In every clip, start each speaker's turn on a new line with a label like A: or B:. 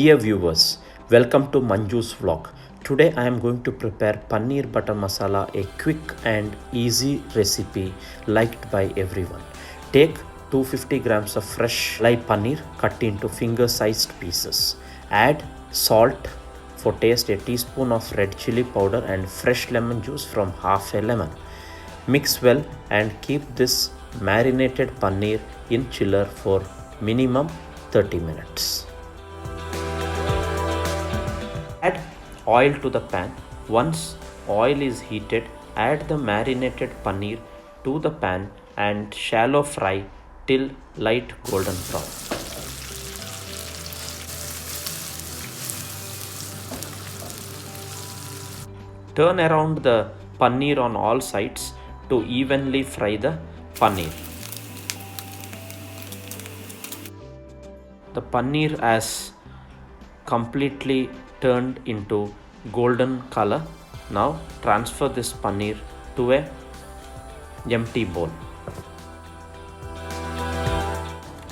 A: Dear viewers, welcome to Manju's vlog. Today I am going to prepare paneer butter masala, a quick and easy recipe liked by everyone. Take 250 grams of fresh live paneer cut into finger-sized pieces. Add salt for taste, a teaspoon of red chili powder and fresh lemon juice from half a lemon. Mix well and keep this marinated paneer in chiller for minimum 30 minutes. Add oil to the pan. Once oil is heated, add the marinated paneer to the pan and shallow fry till light golden brown. Turn around the paneer on all sides to evenly fry the paneer. The paneer has completely turned into golden color. Now transfer this paneer to a empty bowl.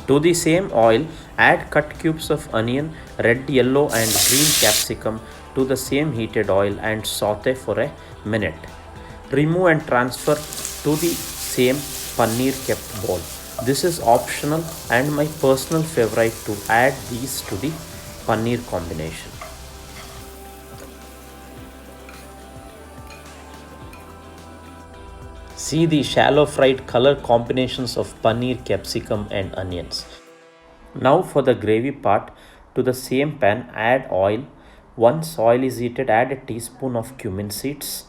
A: To the same oil, add cut cubes of onion, red, yellow and green capsicum to the same heated oil and saute for a minute. Remove and transfer to the same paneer kept bowl. This is optional and my personal favorite to add these to the paneer combination. See the shallow fried color combinations of paneer, capsicum and onions. Now for the gravy part, to the same pan add oil. Once oil is heated, add a teaspoon of cumin seeds,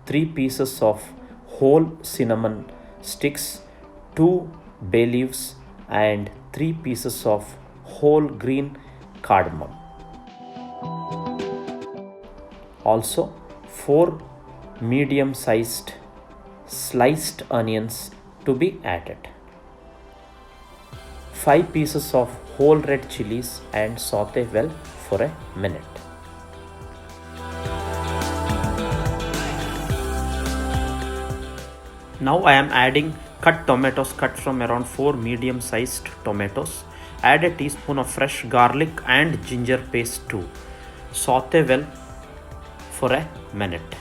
A: 3 pieces of whole cinnamon sticks, 2 bay leaves and 3 pieces of whole green cardamom. Also 4 medium sized sliced onions to be added, 5 pieces of whole red chilies and saute well for a minute. Now I am adding cut tomatoes, cut from around 4 medium sized tomatoes. Add a teaspoon of fresh garlic and ginger paste too. Saute well for a minute.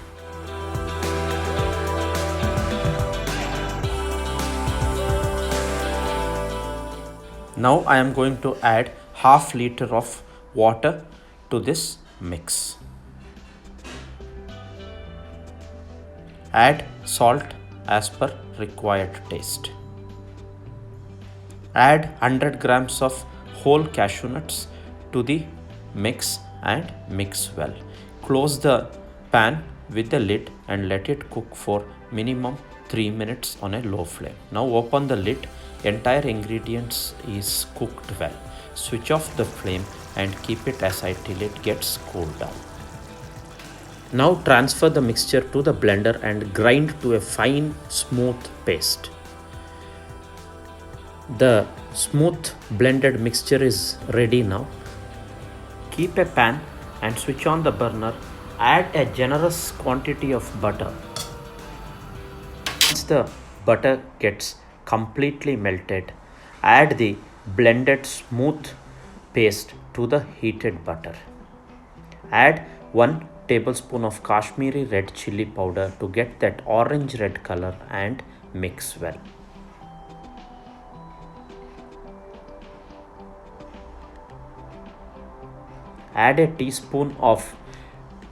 A: Now I am going to add half liter of water to this mix. Add salt as per required taste. Add 100 grams of whole cashew nuts to the mix and mix well. Close the pan with the lid and let it cook for minimum 3 minutes on a low flame. Now open the lid. Entire ingredients is cooked well. Switch off the flame and keep it aside till it gets cooled down. Now transfer the mixture to the blender and grind to a fine smooth paste. The smooth blended mixture is ready now. Keep a pan and switch on the burner. Add a generous quantity of butter. Once the butter gets completely melted, add the blended smooth paste to the heated butter. Add 1 tablespoon of Kashmiri red chili powder to get that orange red color and mix well. Add a teaspoon of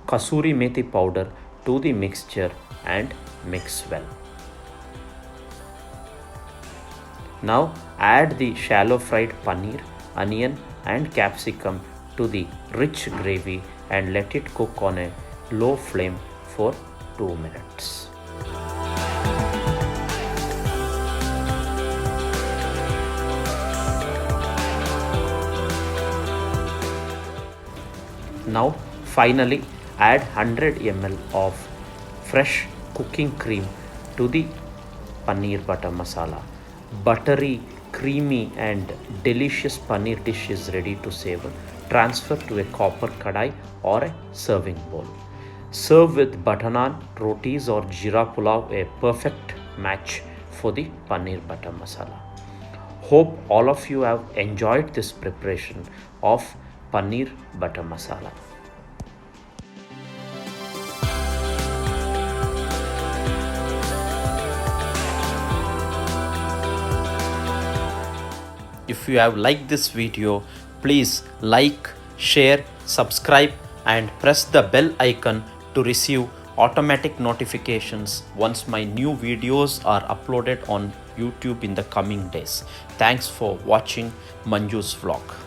A: kasuri methi powder to the mixture and mix well. Now add the shallow fried paneer, onion and capsicum to the rich gravy and let it cook on a low flame for 2 minutes. Now finally add 100 ml of fresh cooking cream to the paneer butter masala. Buttery, creamy and delicious paneer dish is ready to savor. Transfer to a copper kadai or a serving bowl. Serve with butter naan, rotis or jeera pulao, a perfect match for the paneer butter masala. Hope all of you have enjoyed this preparation of paneer butter masala. If you have liked this video, please like, share, subscribe and press the bell icon to receive automatic notifications once my new videos are uploaded on YouTube in the coming days. Thanks for watching Manju's vlog.